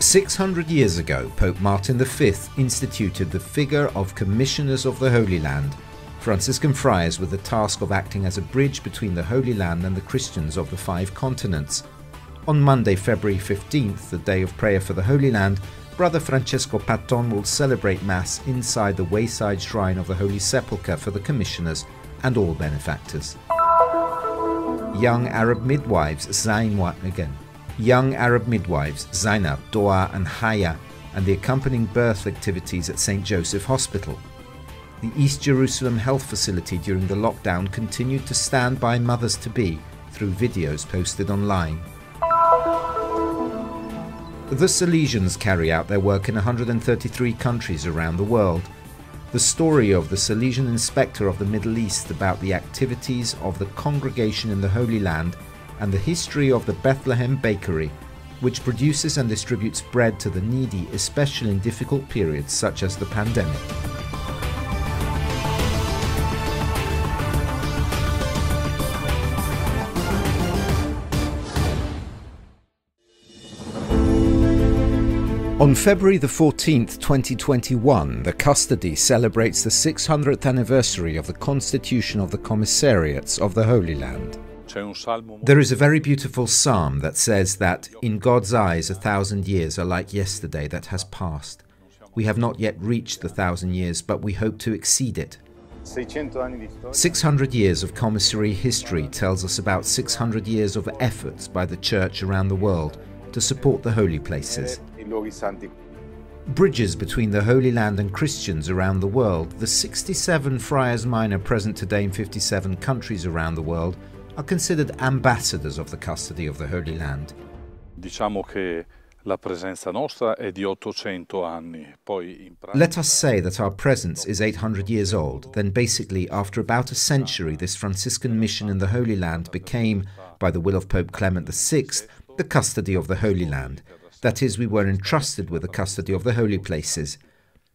600 years ago, Pope Martin V instituted the figure of Commissioners of the Holy Land, Franciscan friars with the task of acting as a bridge between the Holy Land and the Christians of the 5 continents. On Monday, February 15th, the day of prayer for the Holy Land, Brother Francesco Patton will celebrate Mass inside the Wayside Shrine of the Holy Sepulchre for the Commissioners and all benefactors. Young Arab midwives Zainab, Doaa and Haya, and the accompanying birth activities at St. Joseph Hospital. The East Jerusalem health facility during the lockdown continued to stand by mothers-to-be through videos posted online. The Salesians carry out their work in 133 countries around the world. The story of the Salesian inspector of the Middle East about the activities of the congregation in the Holy Land and the history of the Bethlehem bakery, which produces and distributes bread to the needy, especially in difficult periods such as the pandemic. On February the 14th, 2021, the custody celebrates the 600th anniversary of the constitution of the Commissariats of the Holy Land. There is a very beautiful psalm that says that, in God's eyes 1,000 years are like yesterday that has passed. We have not yet reached the 1,000 years, but we hope to exceed it. 600 years of commissary history tells us about 600 years of efforts by the Church around the world to support the holy places. Bridges between the Holy Land and Christians around the world, the 67 friars minor present today in 57 countries around the world are considered ambassadors of the custody of the Holy Land. Let us say that our presence is 800 years old, then basically after about a century this Franciscan mission in the Holy Land became, by the will of Pope Clement VI, the custody of the Holy Land. That is, we were entrusted with the custody of the holy places.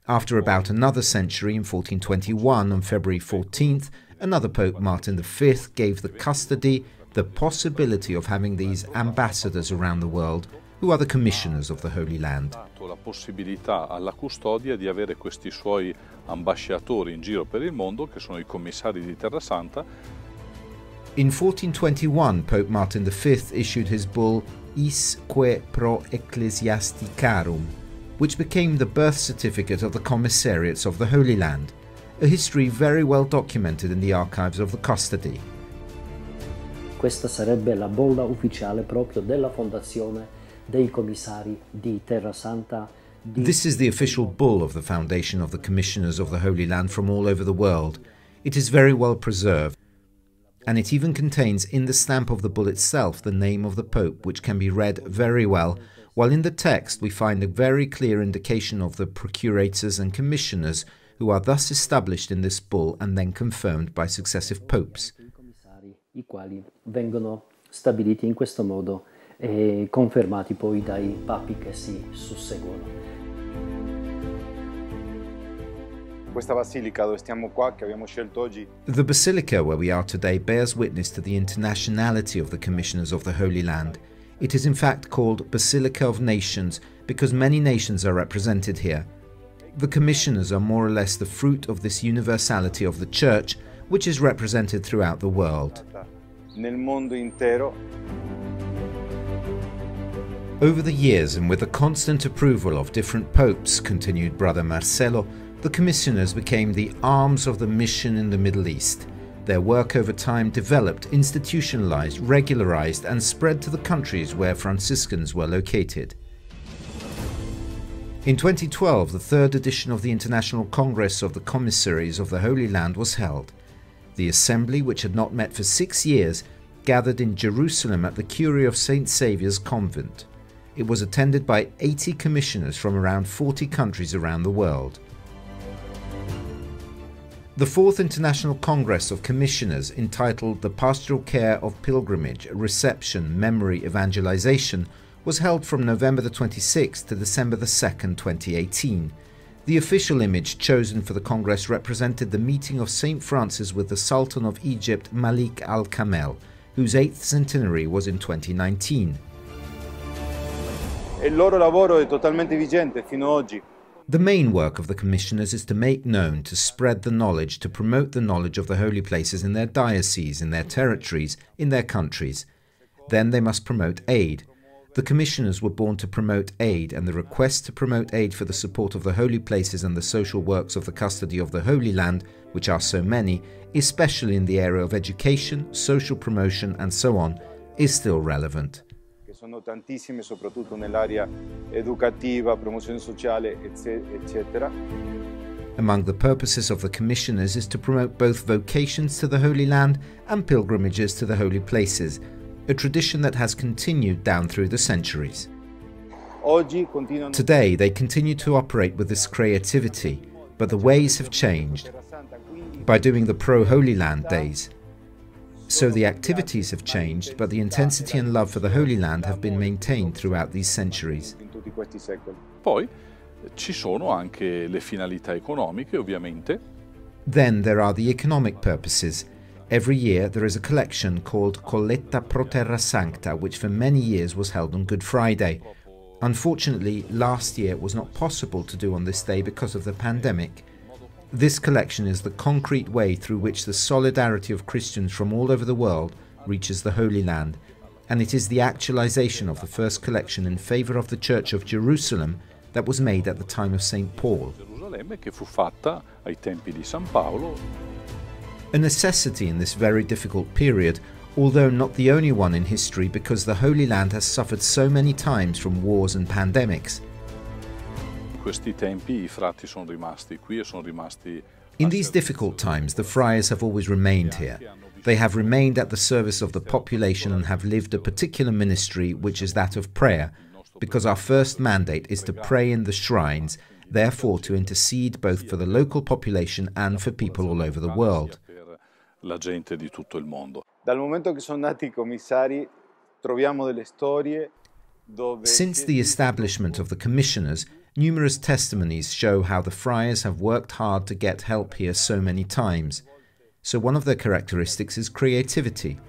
After about another century, in 1421, on February 14th, another Pope, Martin V, gave the custody the possibility of having these ambassadors around the world, who are the commissioners of the Holy Land. La possibilità alla custodia di avere questi suoi ambasciatori in giro per il mondo, che sono I commissari di Terra Santa. In 1421, Pope Martin V issued his bull Isque pro Ecclesiasticarum, which became the birth certificate of the Commissariats of the Holy Land, a history very well documented in the archives of the custody. Questa sarebbe la bolla ufficiale proprio della fondazione dei commissari di Terra Santa. This is the official bull of the foundation of the Commissioners of the Holy Land from all over the world. It is very well preserved, and it even contains in the stamp of the bull itself the name of the Pope, which can be read very well, while in the text we find a very clear indication of the procurators and commissioners who are thus established in this bull and then confirmed by successive popes. I quali vengono stabiliti in questo modo e confermati poi dai papi che si susseguono. The basilica where we are today bears witness to the internationality of the Commissioners of the Holy Land. It is in fact called Basilica of Nations because many nations are represented here. The Commissioners are more or less the fruit of this universality of the Church, which is represented throughout the world. Over the years, and with the constant approval of different popes, continued Brother Marcelo, the commissioners became the arms of the mission in the Middle East. Their work over time developed, institutionalized, regularized, and spread to the countries where Franciscans were located. In 2012, the third edition of the International Congress of the Commissaries of the Holy Land was held. The assembly, which had not met for 6 years, gathered in Ge-rusalem at the Curie of St. Saviour's Convent. It was attended by 80 commissioners from around 40 countries around the world. The Fourth International Congress of Commissioners, entitled The Pastoral Care of Pilgrimage, Reception, Memory, Evangelization, was held from November the 26th to December the 2nd, 2018. The official image chosen for the Congress represented the meeting of St. Francis with the Sultan of Egypt, Malik al-Kamel, whose 8th centenary was in 2019. e il loro lavoro è totalmente vigente fino ad oggi. The main work of the commissioners is to make known, to spread the knowledge, to promote the knowledge of the holy places in their dioceses, in their territories, in their countries. Then they must promote aid. The commissioners were born to promote aid, and the request to promote aid for the support of the holy places and the social works of the custody of the Holy Land, which are so many, especially in the area of education, social promotion and so on, is still relevant. Sono tantissime, soprattutto nell'area educativa, promozione sociale, eccetera. Among the purposes of the commissioners is to promote both vocations to the Holy Land and pilgrimages to the holy places, a tradition that has continued down through the centuries. Today they continue to operate with this creativity, but the ways have changed by doing the pro-Holy Land days. So the activities have changed, but the intensity and love for the Holy Land have been maintained throughout these centuries. Poi ci sono anche le finalità economiche, ovviamente. Then there are the economic purposes. Every year there is a collection called Colletta pro Terra Sancta, which for many years was held on Good Friday. Unfortunately, last year it was not possible to do on this day because of the pandemic. This collection is the concrete way through which the solidarity of Christians from all over the world reaches the Holy Land, and it is the actualization of the first collection in favor of the Church of Ge-rusalem that was made at the time of St. Paul. Gerusalemme, che fu fatta ai tempi di San Paolo. A necessity in this very difficult period, although not the only one in history, because the Holy Land has suffered so many times from wars and pandemics. Questi tempi I frati sono rimasti qui e sono rimasti. In these difficult times, the friars have always remained here. They have remained at the service of the population and have lived a particular ministry, which is that of prayer, because our first mandate is to pray in the shrines, therefore to intercede both for the local population and for people all over the world. La gente di tutto il mondo. Dal momento che sono nati I commissari, troviamo delle storie dove. Since the establishment of the commissioners, numerous testimonies show how the friars have worked hard to get help here so many times. So one of their characteristics is creativity.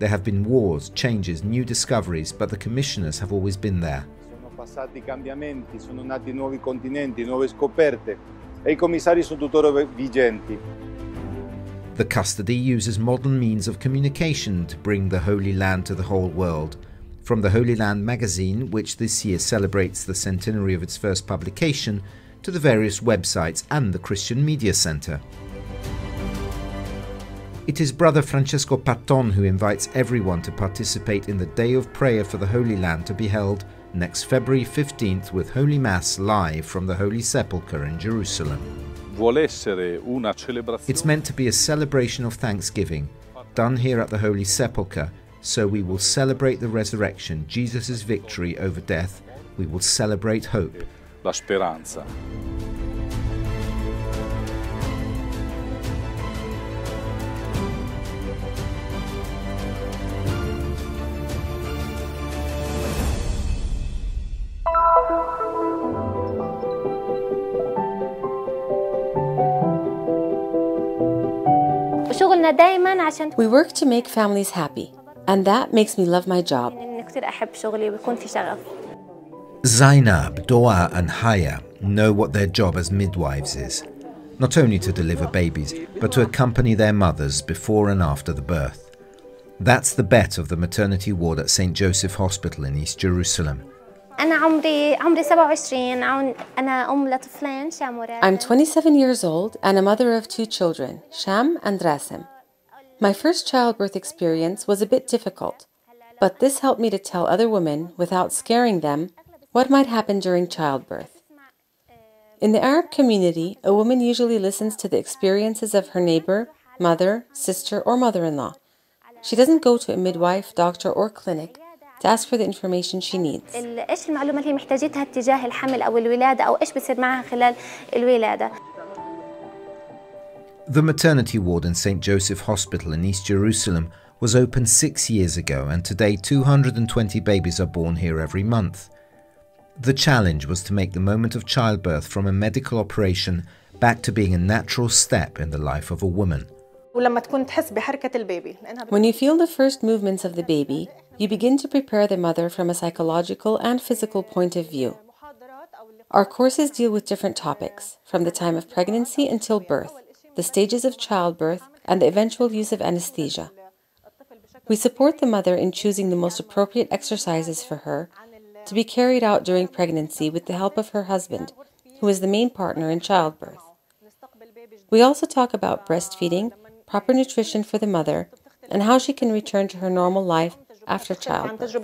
There have been wars, changes, new discoveries, but the commissioners have always been there. Sono passati cambiamenti, sono nati nuovi continenti, nuove scoperte e I commissari sono tuttora vigenti. The custody uses modern means of communication to bring the Holy Land to the whole world. From the Holy Land magazine, which this year celebrates the centenary of its first publication, to the various websites and the Christian Media Center. It is Brother Francesco Patton who invites everyone to participate in the Day of Prayer for the Holy Land to be held next February 15th with Holy Mass live from the Holy Sepulchre in Jerusalem. It's meant to be a celebration of thanksgiving, done here at the Holy Sepulchre, so we will celebrate the resurrection, Jesus' victory over death. We will celebrate hope. La speranza. We work to make families happy, and that makes me love my job. Zainab, Doaa and Haya know what their job as midwives is. Not only to deliver babies, but to accompany their mothers before and after the birth. That's the bet of the maternity ward at St. Joseph Hospital in East Jerusalem. I'm 27 years old and a mother of 2 children, Sham and Rasem. My first childbirth experience was a bit difficult, but this helped me to tell other women, without scaring them, what might happen during childbirth. In the Arab community, a woman usually listens to the experiences of her neighbor, mother, sister, or mother-in-law. She doesn't go to a midwife, doctor, or clinic to ask for the information she needs. The maternity ward in St. Joseph Hospital in East Jerusalem was opened 6 years ago, and today 220 babies are born here every month. The challenge was to make the moment of childbirth from a medical operation back to being a natural step in the life of a woman. When you feel the first movements of the baby, you begin to prepare the mother from a psychological and physical point of view. Our courses deal with different topics, from the time of pregnancy until birth, the stages of childbirth, and the eventual use of anesthesia. We support the mother in choosing the most appropriate exercises for her to be carried out during pregnancy with the help of her husband, who is the main partner in childbirth. We also talk about breastfeeding, proper nutrition for the mother, and how she can return to her normal life after childbirth.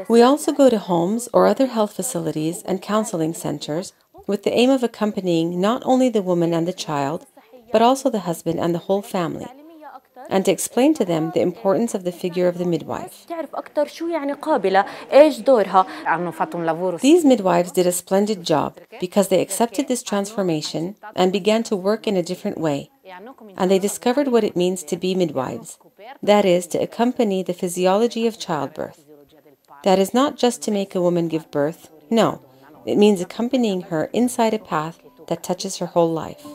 We also go to homes or other health facilities and counseling centers with the aim of accompanying not only the woman and the child, but also the husband and the whole family, and to explain to them the importance of the figure of the midwife. These midwives did a splendid job because they accepted this transformation and began to work in a different way, and they discovered what it means to be midwives, that is, to accompany the physiology of childbirth. That is not just to make a woman give birth, no, it means accompanying her inside a path that touches her whole life.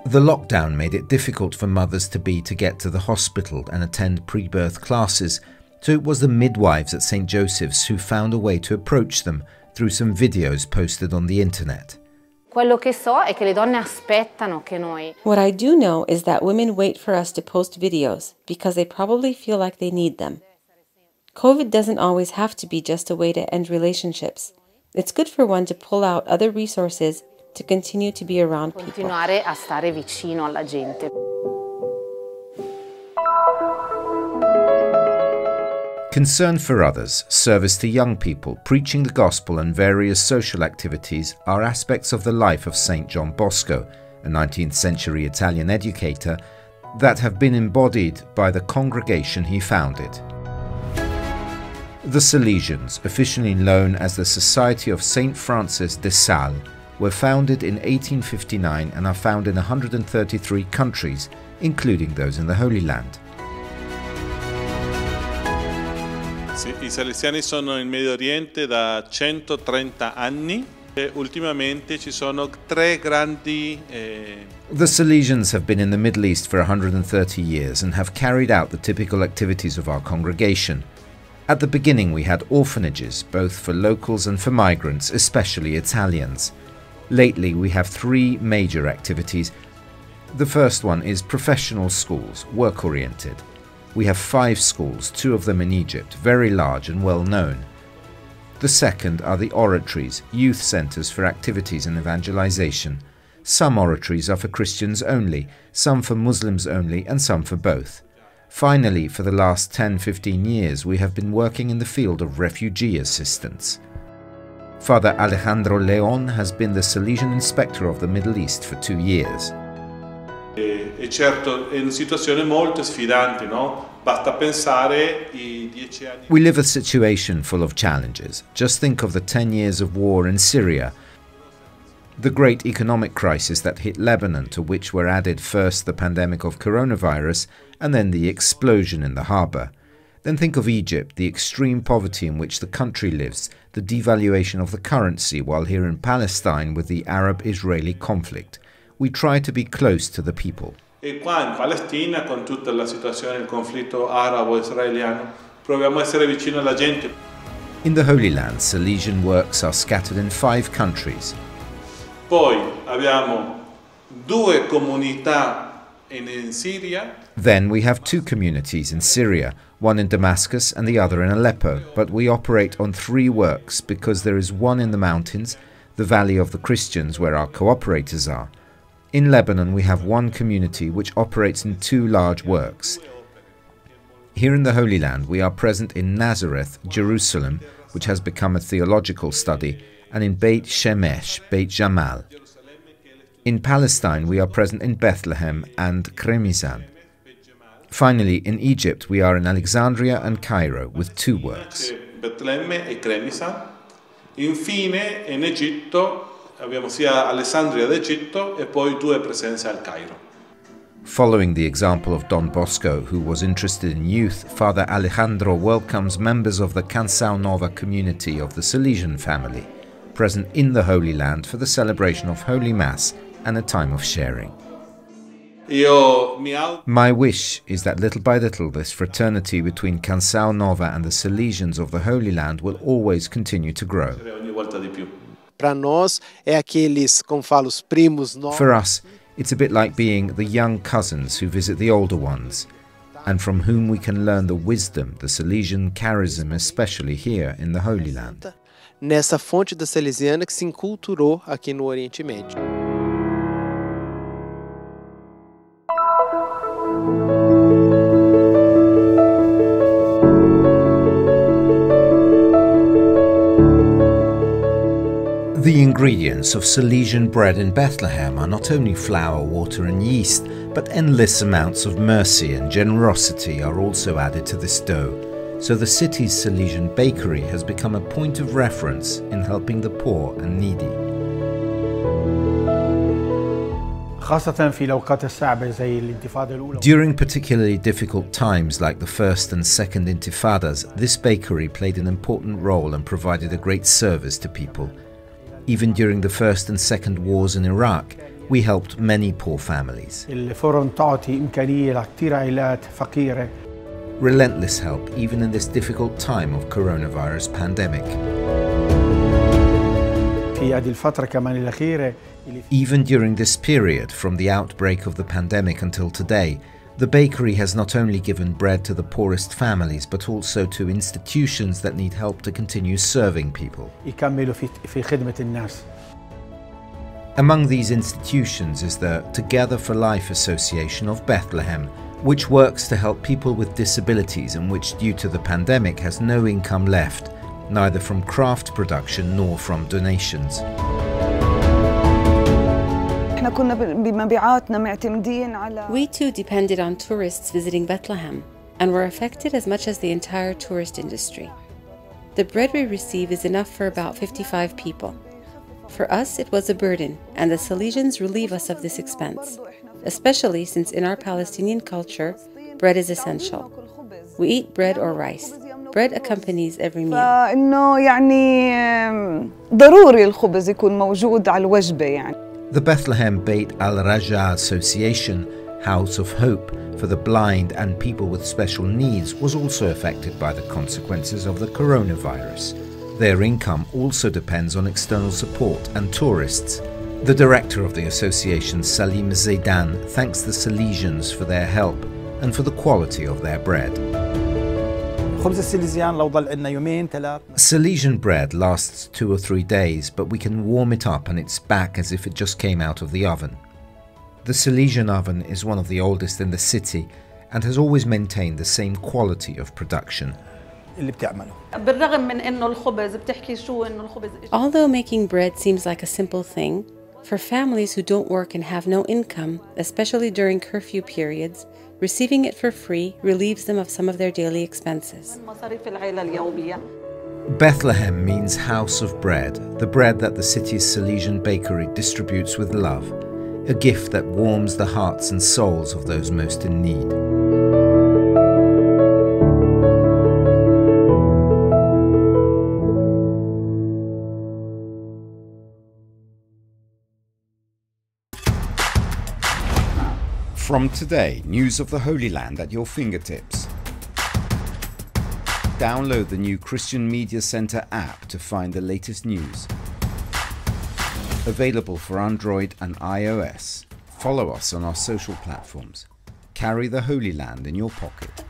The lockdown made it difficult for mothers to get to the hospital and attend pre-birth classes, so it was the midwives at St. Joseph's who found a way to approach them through some videos posted on the internet. What I do know is that women wait for us to post videos because they probably feel like they need them. COVID doesn't always have to be just a way to end relationships. It's good for one to pull out other resources to continue to be around people. Concern for others, service to young people, preaching the gospel and various social activities are aspects of the life of Saint John Bosco, a 19th century Italian educator, that have been embodied by the congregation he founded. The Salesians, officially known as the Society of Saint Francis de Sales, were founded in 1859 and are found in 133 countries, including those in the Holy Land. Sì, i Salesiani sono in Medio Oriente da 130 anni e ultimamente ci sono tre grandi... The Salesians have been in the Middle East for 130 years and have carried out the typical activities of our congregation. At the beginning we had orphanages, both for locals and for migrants, especially Italians. Lately we have three major activities. The first one is professional schools, work-oriented. We have 5 schools, 2 of them in Egypt, very large and well known. The second are the oratories, youth centers for activities and evangelization. Some oratories are for Christians only, some for Muslims only, and some for both. Finally, for the last 10-15 years, we have been working in the field of refugee assistance. Father Alejandro Leon has been the Salesian inspector of the Middle East for 2 years. E certo, è una situazione molto sfidante, no? Basta pensare I 10 anni. We live a situation full of challenges. Just think of the 10 years of war in Syria, the great economic crisis that hit Lebanon, to which were added first the pandemic of coronavirus and then the explosion in the harbour. Then think of Egypt, the extreme poverty in which the country lives, the devaluation of the currency, while here in Palestine with the Arab-Israeli conflict. We try to be close to the people. E qua in Palestina, con tutta la situazione del conflitto arabo-israeliano, proviamo a essere vicino alla gente. In the Holy Land, Salesian works are scattered in 5 countries. Poi abbiamo 2 comunità in Syria. Then we have 2 communities in Syria, one in Damascus and the other in Aleppo, but we operate on 3 works because there is one in the mountains, the Valley of the Christians, where our cooperators are. In Lebanon we have 1 community which operates in 2 large works. Here in the Holy Land we are present in Nazareth, Ge-rusalem, which has become a theological study, and in Beit Shemesh, Beit Jamal. In Palestine we are present in Bethlehem and Kremisan. Finally, in Egypt we are in Alexandria and Cairo with 2 works. Bethlehem e Kremisan. Infine in Egitto abbiamo sia Alessandria d'Egitto e poi 2 presenze al Cairo. Following the example of Don Bosco, who was interested in youth, Father Alejandro welcomes members of the Canção Nova community of the Salesian family, present in the Holy Land for the celebration of Holy Mass and a time of sharing. My wish is that little by little this fraternity between Canção Nova and the Salesians of the Holy Land will always continue to grow. For us, it's a bit like being the young cousins who visit the older ones, and from whom we can learn the wisdom, the Salesian charism, especially here in the Holy Land. Nessa fonte da Salesiana que se enculturou aqui no Oriente Médio. The ingredients of Salesian bread in Bethlehem are not only flour, water and yeast, but endless amounts of mercy and generosity are also added to this dough, so the city's Salesian bakery has become a point of reference in helping the poor and needy. During particularly difficult times like the First and Second Intifadas, this bakery played an important role and provided a great service to people. Even during the First and Second Wars in Iraq, we helped many poor families. Relentless help even in this difficult time of coronavirus pandemic. Even during this period, from the outbreak of the pandemic until today, the bakery has not only given bread to the poorest families, but also to institutions that need help to continue serving people. Among these institutions is the Together for Life Association of Bethlehem, which works to help people with disabilities and which, due to the pandemic, has no income left, neither from craft production nor from donations. We too depended on tourists visiting Bethlehem and were affected as much as the entire tourist industry. The bread we receive is enough for about 55 people. For us, it was a burden, and the Salesians relieve us of this expense, especially since in our Palestinian culture, bread is essential. We eat bread or rice. Bread accompanies every meal. The Bethlehem Beit al-Raja Association, House of Hope for the blind and people with special needs, was also affected by the consequences of the coronavirus. Their income also depends on external support and tourists. The director of the association, Salim Zaidan, thanks the Salesians for their help and for the quality of their bread. Salesian bread lasts 2 or 3 days, but we can warm it up and it's back as if it just came out of the oven. The Salesian oven is one of the oldest in the city and has always maintained the same quality of production. Although making bread seems like a simple thing, for families who don't work and have no income, especially during curfew periods, receiving it for free relieves them of some of their daily expenses. Bethlehem means house of bread, the bread that the city's Salesian bakery distributes with love, a gift that warms the hearts and souls of those most in need. From today, news of the Holy Land at your fingertips. Download the new Christian Media Center app to find the latest news. Available for Android and iOS. Follow us on our social platforms. Carry the Holy Land in your pocket.